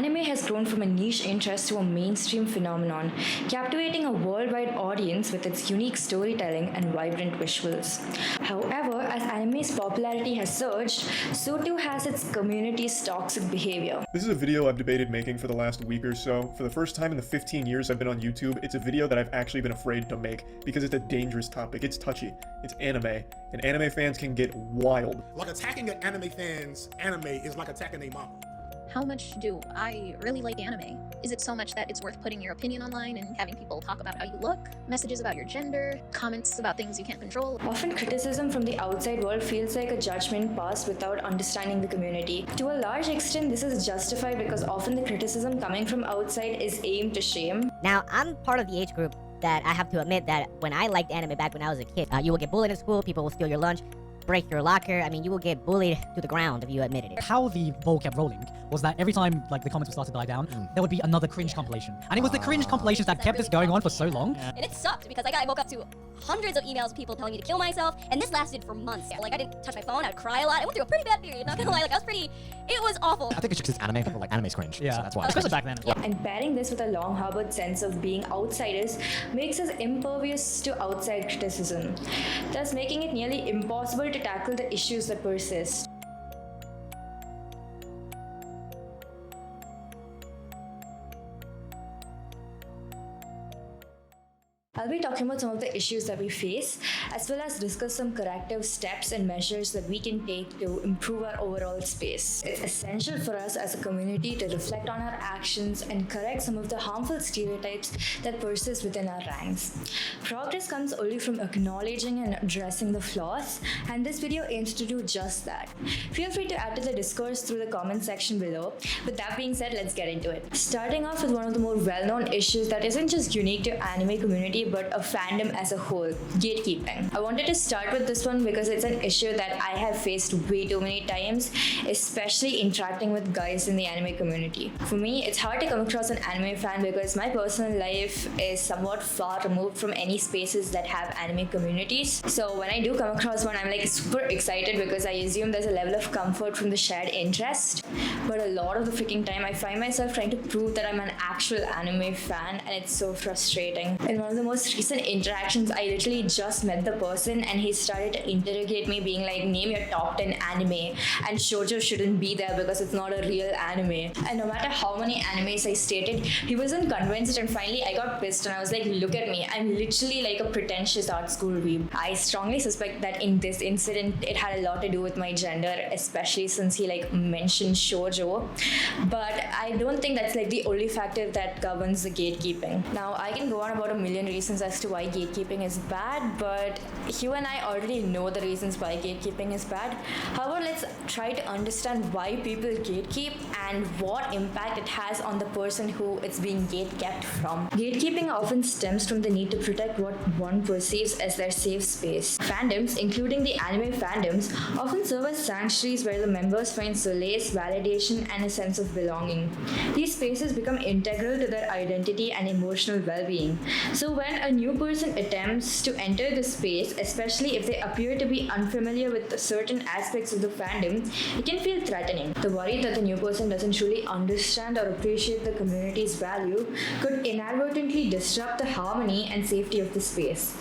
Anime has grown from a niche interest to a mainstream phenomenon, captivating a worldwide audience with its unique storytelling and vibrant visuals. However, as anime's popularity has surged, so too has its community's toxic behavior. This is a video I've debated making for the last week or so. For the first time in the 15 years I've been on YouTube, it's a video that I've actually been afraid to make because it's a dangerous topic. It's touchy. It's anime. And anime fans can get wild. Like attacking an anime fans, anime is like attacking a mama. How much do I really like anime? Is it so much that it's worth putting your opinion online and having people talk about how you look? Messages about your gender? Comments about things you can't control? Often criticism from the outside world feels like a judgment passed without understanding the community. To a large extent, this is justified because often the criticism coming from outside is aimed to shame. Now, I'm part of the age group that I have to admit that when I liked anime back when I was a kid, you will get bullied in school, people will steal your lunch, break your locker. I mean, you will get bullied to the ground if you admitted it. How the ball kept rolling was that every time like the comments would start to die down, there would be another cringe compilation. And it was the cringe compilations that kept this going on for so long. And it sucked because I woke up to hundreds of emails of people telling me to kill myself, and this lasted for months. Like, I didn't touch my phone, I'd cry a lot. I went through a pretty bad period, not gonna lie. Like, it was awful. I think it's just because anime, people like anime's cringe. Yeah, so that's why. especially back then. And pairing this with a long harbored sense of being outsiders makes us impervious to outside criticism, thus making it nearly impossible to tackle the issues that persist. I'll be talking about some of the issues that we face, as well as discuss some corrective steps and measures that we can take to improve our overall space. It's essential for us as a community to reflect on our actions and correct some of the harmful stereotypes that persist within our ranks. Progress comes only from acknowledging and addressing the flaws, and this video aims to do just that. Feel free to add to the discourse through the comment section below. With that being said, let's get into it. Starting off with one of the more well-known issues that isn't just unique to anime community but a fandom as a whole, gatekeeping. I wanted to start with this one because it's an issue that I have faced way too many times, especially interacting with guys in the anime community. For me, it's hard to come across an anime fan because my personal life is somewhat far removed from any spaces that have anime communities. So when I do come across one, I'm like super excited because I assume there's a level of comfort from the shared interest. But a lot of the freaking time, I find myself trying to prove that I'm an actual anime fan, and it's so frustrating. In one of the most recent interactions, I literally just met the person and he started to interrogate me, being like, name your top 10 anime, and shoujo shouldn't be there because it's not a real anime. And no matter how many animes I stated, he wasn't convinced, and finally I got pissed and I was like, look at me, I'm literally like a pretentious art school weeb. I strongly suspect that in this incident it had a lot to do with my gender, especially since he like mentioned shoujo, but I don't think that's like the only factor that governs the gatekeeping. Now, I can go on about a million reasons as to why gatekeeping is bad, but you and I already know the reasons why gatekeeping is bad. However, let's try to understand why people gatekeep and what impact it has on the person who it's being gatekept from. Gatekeeping often stems from the need to protect what one perceives as their safe space. Fandoms, including the anime fandoms, often serve as sanctuaries where the members find solace, validation, and a sense of belonging. These spaces become integral to their identity and emotional well-being. So when a new person attempts to enter the space, especially if they appear to be unfamiliar with certain aspects of the fandom, it can feel threatening. The worry that the new person doesn't truly understand or appreciate the community's value could inadvertently disrupt the harmony and safety of the space.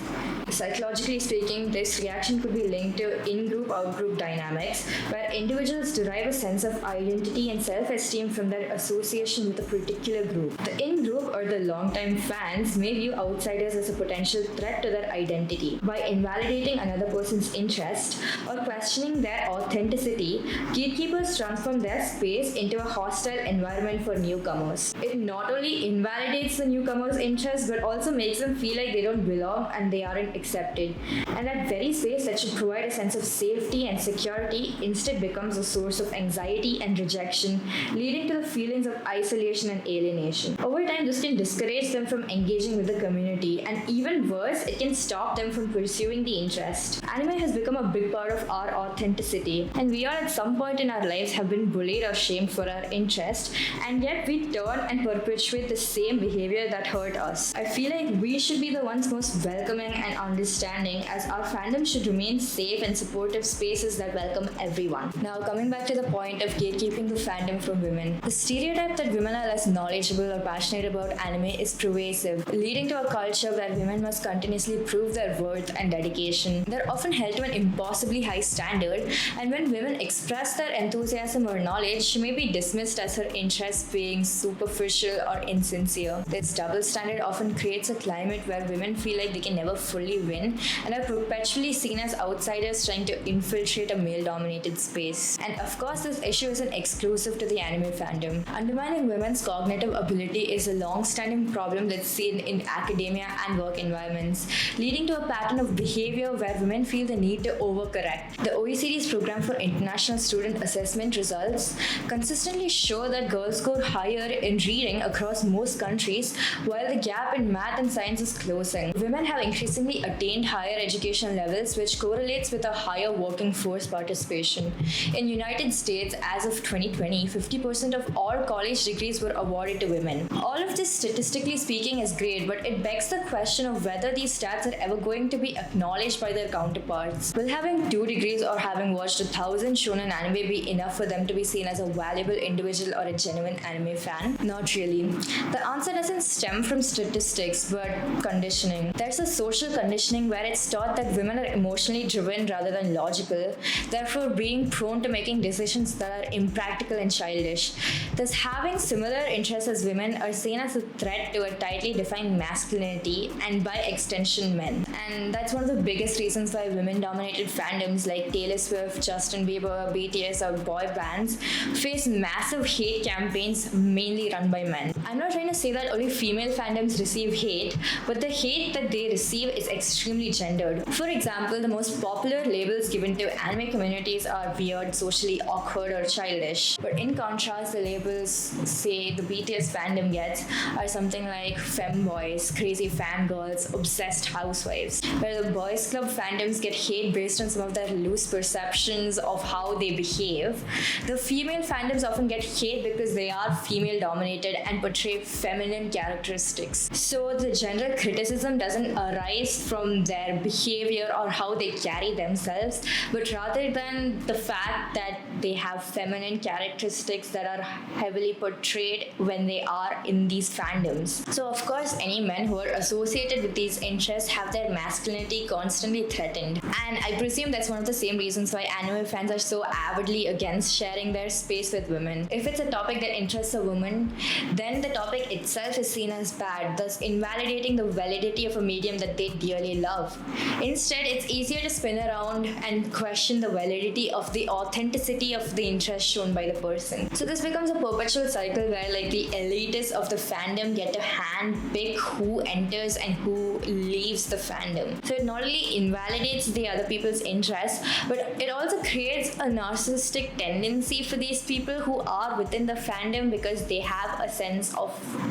Psychologically speaking, this reaction could be linked to in-group, out-group dynamics, where individuals derive a sense of identity and self-esteem from their association with a particular group. The in-group or the long-time fans may view outsiders as a potential threat to their identity. By invalidating another person's interest or questioning their authenticity, gatekeepers transform their space into a hostile environment for newcomers. It not only invalidates the newcomer's interest, but also makes them feel like they don't belong and they aren't accepted. And that very space that should provide a sense of safety and security instead becomes a source of anxiety and rejection, leading to the feelings of isolation and alienation. Over time, this can discourage them from engaging with the community, and even worse, it can stop them from pursuing the interest. Anime has become a big part of our authenticity, and we all at some point in our lives have been bullied or shamed for our interest, and yet we turn and perpetuate the same behavior that hurt us. I feel like we should be the ones most welcoming and understanding, as our fandom should remain safe and supportive spaces that welcome everyone. Now, coming back to the point of gatekeeping the fandom from women, the stereotype that women are less knowledgeable or passionate about anime is pervasive, leading to a culture where women must continuously prove their worth and dedication. They're often held to an impossibly high standard, and when women express their enthusiasm or knowledge, she may be dismissed as her interests being superficial or insincere. This double standard often creates a climate where women feel like they can never fully win and are perpetually seen as outsiders trying to infiltrate a male-dominated space. And of course, this issue isn't exclusive to the anime fandom. Undermining women's cognitive ability is a long-standing problem that's seen in academia and work environments, leading to a pattern of behavior where women feel the need to overcorrect. The OECD's Program for International Student Assessment results consistently show that girls score higher in reading across most countries, while the gap in math and science is closing. Women have increasingly attained higher education levels, which correlates with a higher working force participation. In United States, as of 2020, 50% of all college degrees were awarded to women. All of this, statistically speaking, is great, but it begs the question of whether these stats are ever going to be acknowledged by their counterparts. Will having 2 degrees or having watched 1,000 shonen anime be enough for them to be seen as a valuable individual or a genuine anime fan? Not really. The answer doesn't stem from statistics, but conditioning. There's a social conditioning where it's taught that women are emotionally driven rather than logical, therefore being prone to making decisions that are impractical and childish. Thus, having similar interests as women are seen as a threat to a tightly defined masculinity and by extension men. And that's one of the biggest reasons why women-dominated fandoms like Taylor Swift, Justin Bieber, BTS or boy bands face massive hate campaigns mainly run by men. I'm not trying to say that only female fandoms receive hate, but the hate that they receive is extremely gendered. For example, the most popular labels given to anime communities are weird, socially awkward or childish. But in contrast, the labels, say, the BTS fandom gets are something like femboys, crazy fangirls, obsessed housewives. Where the boys club fandoms get hate based on some of their loose perceptions of how they behave, the female fandoms often get hate because they are female dominated and portray feminine characteristics. So the general criticism doesn't arise from their behavior or how they carry themselves, but rather than the fact that they have feminine characteristics that are heavily portrayed when they are in these fandoms. So of course, any men who are associated with these interests have their masculinity constantly threatened. And I presume that's one of the same reasons why anime fans are so avidly against sharing their space with women. If it's a topic that interests a woman, then the topic itself is seen as bad, thus invalidating the validity of a medium that they dearly love. Instead, it's easier to spin around and question the validity of the authenticity of the interest shown by the person. So this becomes a perpetual cycle where like the elitists of the fandom get to handpick who enters and who leaves the fandom. So it not only invalidates the other people's interests, but it also creates a narcissistic tendency for these people who are within the fandom because they have a sense of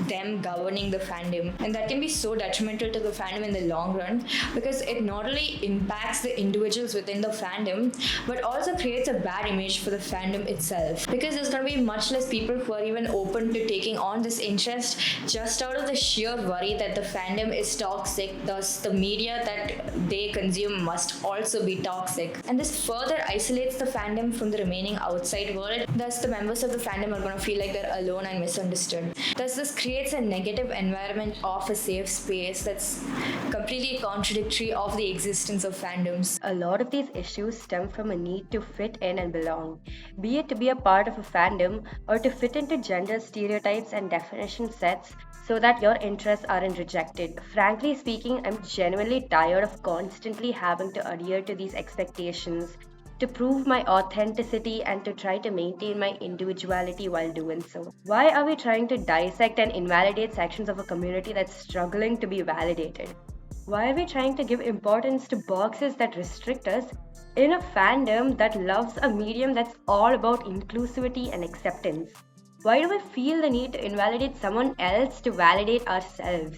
them governing the fandom. And that can be so detrimental to the fandom in the long run because it not only impacts the individuals within the fandom, but also creates a bad image for the fandom itself. Because there's going to be much less people who are even open to taking on this interest just out of the sheer worry that the fandom is toxic, thus the media that they consume must also be toxic. And this further isolates the fandom from the remaining outside world, thus the members of the fandom are going to feel like they're alone and misunderstood. Thus this creates a negative environment of a safe space that's completely contradictory of the existence of fandoms. A lot of these issues stem from a need to fit in and belong, be it to be a part of a fandom or to fit into gender stereotypes and definition sets so that your interests aren't rejected. Frankly speaking, I'm genuinely tired of constantly having to adhere to these expectations, to prove my authenticity and to try to maintain my individuality while doing so. Why are we trying to dissect and invalidate sections of a community that's struggling to be validated? Why are we trying to give importance to boxes that restrict us in a fandom that loves a medium that's all about inclusivity and acceptance? Why do we feel the need to invalidate someone else to validate ourselves?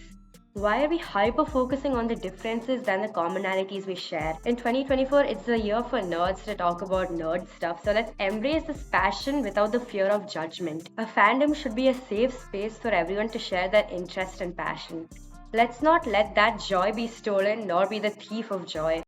Why are we hyper-focusing on the differences than the commonalities we share? In 2024, it's the year for nerds to talk about nerd stuff, so let's embrace this passion without the fear of judgment. A fandom should be a safe space for everyone to share their interest and passion. Let's not let that joy be stolen nor be the thief of joy.